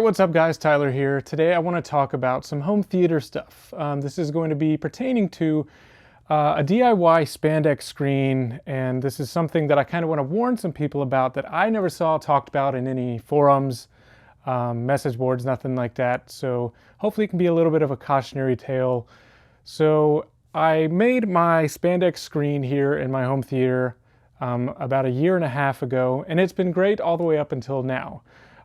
Hey, what's up guys? Tyler here. Today I want to talk about some home theater stuff. This is going to be pertaining to a DIY spandex screen, and this is something that I kind of want to warn some people about that I never saw talked about in any forums, message boards, nothing like that. So hopefully it can be a little bit of a cautionary tale. So I made my spandex screen here in my home theater about a year and a half ago, and it's been great all the way up until now.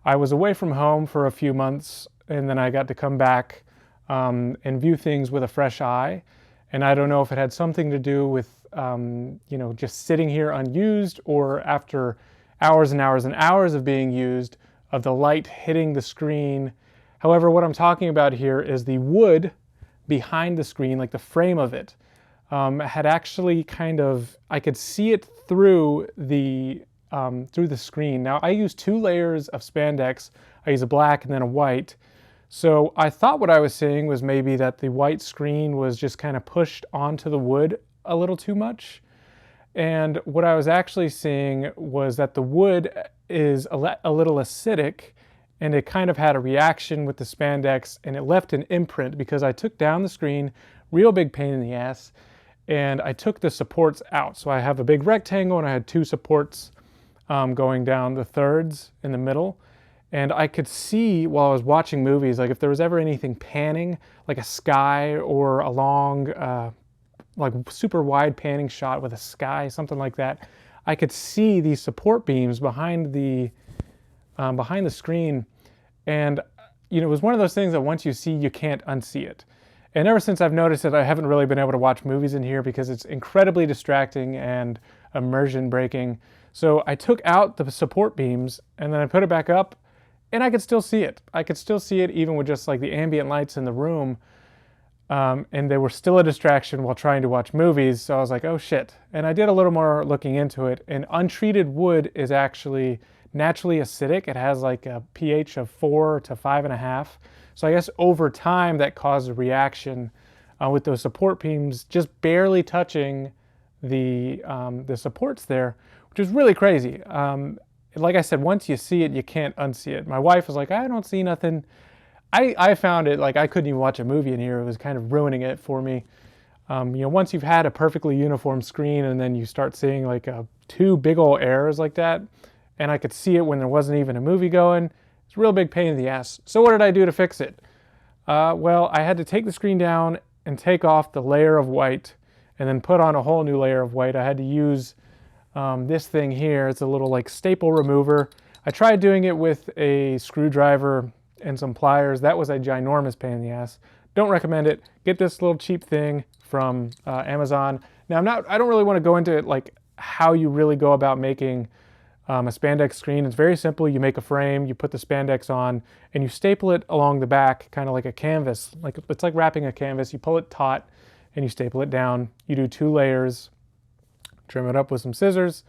I was away from home for a few months, and then I got to come back and view things with a fresh eye. And I don't know if it had something to do with, just sitting here unused, or after hours and hours and hours of being used, of the light hitting the screen. However, what I'm talking about here is the wood behind the screen, like the frame of it, had actually I could see it through the screen. Now I use two layers of spandex. I use a black and then a white. So I thought what I was seeing was maybe that the white screen was just kind of pushed onto the wood a little too much. And what I was actually seeing was that the wood is a little acidic, and it kind of had a reaction with the spandex, and it left an imprint because I took down the screen, real big pain in the ass, and I took the supports out. So I have a big rectangle and I had two supports going down the thirds in the middle. And I could see while I was watching movies, like if there was ever anything panning, like a sky or a long, like super wide panning shot with a sky, something like that, I could see these support beams behind the screen. And it was one of those things that once you see, you can't unsee it. And ever since I've noticed it, I haven't really been able to watch movies in here because it's incredibly distracting and immersion breaking. So I took out the support beams and then I put it back up, and I could still see it. I could still see it even with just like the ambient lights in the room. And they were still a distraction while trying to watch movies. So I was like, oh shit. And I did a little more looking into it. And untreated wood is actually naturally acidic. It has like a pH of 4 to 5.5. So I guess over time that caused a reaction with those support beams just barely touching the supports there, which is really crazy. Like I said, once you see it, you can't unsee it. My wife was like, I don't see nothing. I found it like I couldn't even watch a movie in here. It was kind of ruining it for me. Once you've had a perfectly uniform screen and then you start seeing like two big old errors like that, and I could see it when there wasn't even a movie going, it's a real big pain in the ass. So what did I do to fix it? Well, I had to take the screen down and take off the layer of white and then put on a whole new layer of white. I had to use this thing here. It's a little like staple remover. I tried doing it with a screwdriver and some pliers. That was a ginormous pain in the ass. Don't recommend it. Get this little cheap thing from Amazon. Now I don't really want to go into it like how you really go about making a spandex screen. It's very simple. You make a frame, you put the spandex on, and you staple it along the back, kind of like a canvas. Like it's like wrapping a canvas. You pull it taut and you staple it down. You do 2 layers, trim it up with some scissors,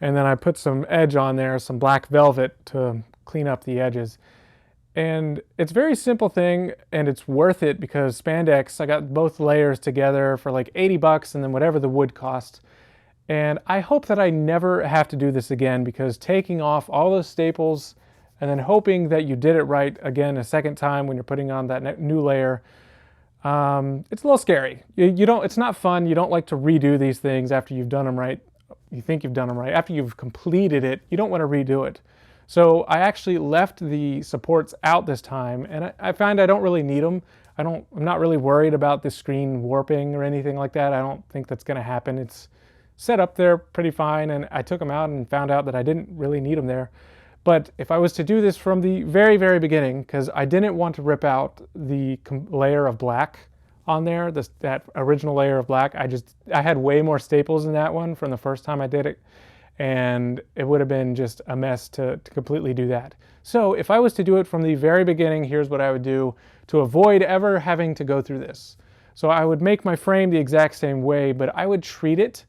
and then I put some edge on there, some black velvet to clean up the edges. And it's a very simple thing, and it's worth it because spandex, I got both layers together for like 80 bucks and then whatever the wood costs. And I hope that I never have to do this again, because taking off all those staples and then hoping that you did it right again a second time when you're putting on that new layer, it's a little scary. It's not fun. You don't like to redo these things after you've done them right. You think you've done them right. After you've completed it, you don't want to redo it. So I actually left the supports out this time, and I find I don't really need them. I'm not really worried about the screen warping or anything like that. I don't think that's going to happen. It's set up there pretty fine, and I took them out and found out that I didn't really need them there. But if I was to do this from the very, very beginning, because I didn't want to rip out the layer of black on there, that original layer of black, I had way more staples in that one from the first time I did it, and it would have been just a mess to completely do that. So if I was to do it from the very beginning, here's what I would do to avoid ever having to go through this. So I would make my frame the exact same way, but I would treat it.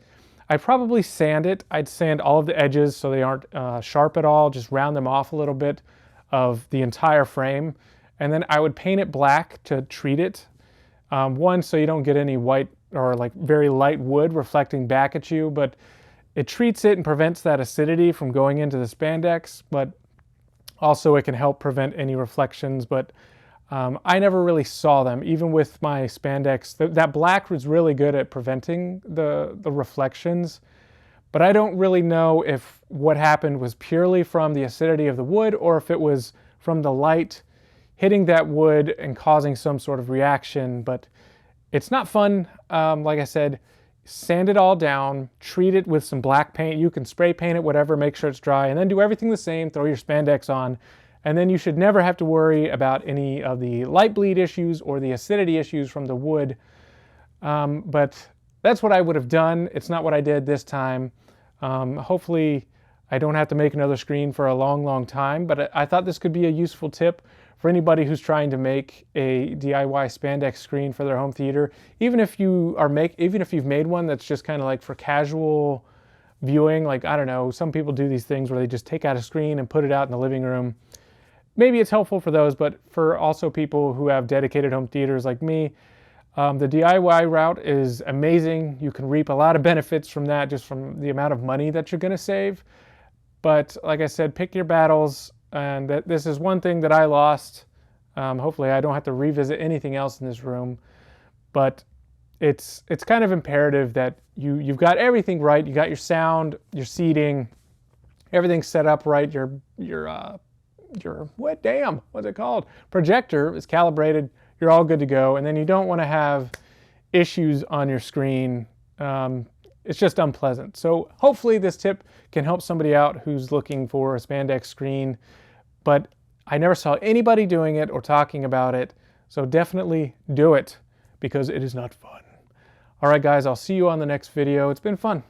I'd probably sand it. I'd sand all of the edges so they aren't sharp at all, just round them off a little bit of the entire frame. And then I would paint it black to treat it. One, so you don't get any white or like very light wood reflecting back at you, but it treats it and prevents that acidity from going into the spandex. But Also, it can help prevent any reflections, but I never really saw them. Even with my spandex, that black was really good at preventing the reflections, but I don't really know if what happened was purely from the acidity of the wood or if it was from the light hitting that wood and causing some sort of reaction. But it's not fun. Like I said, sand it all down, treat it with some black paint. You can spray paint it, whatever, make sure it's dry, and then do everything the same, throw your spandex on, and then you should never have to worry about any of the light bleed issues or the acidity issues from the wood. But that's what I would have done. It's not what I did this time. Hopefully I don't have to make another screen for a long, long time, but I thought this could be a useful tip for anybody who's trying to make a DIY spandex screen for their home theater. Even if you've made one that's just kind of like for casual viewing, like, I don't know, some people do these things where they just take out a screen and put it out in the living room. Maybe it's helpful for those, but for also people who have dedicated home theaters like me, the DIY route is amazing. You can reap a lot of benefits from that, just from the amount of money that you're gonna save. But like I said, pick your battles, and this is one thing that I lost. Hopefully I don't have to revisit anything else in this room, but it's kind of imperative that you've got everything right. You got your sound, your seating, everything's set up right. What's it called? Projector is calibrated. You're all good to go. And then you don't want to have issues on your screen. It's just unpleasant. So hopefully this tip can help somebody out who's looking for a spandex screen, but I never saw anybody doing it or talking about it. So definitely do it, because it is not fun. All right, guys, I'll see you on the next video. It's been fun.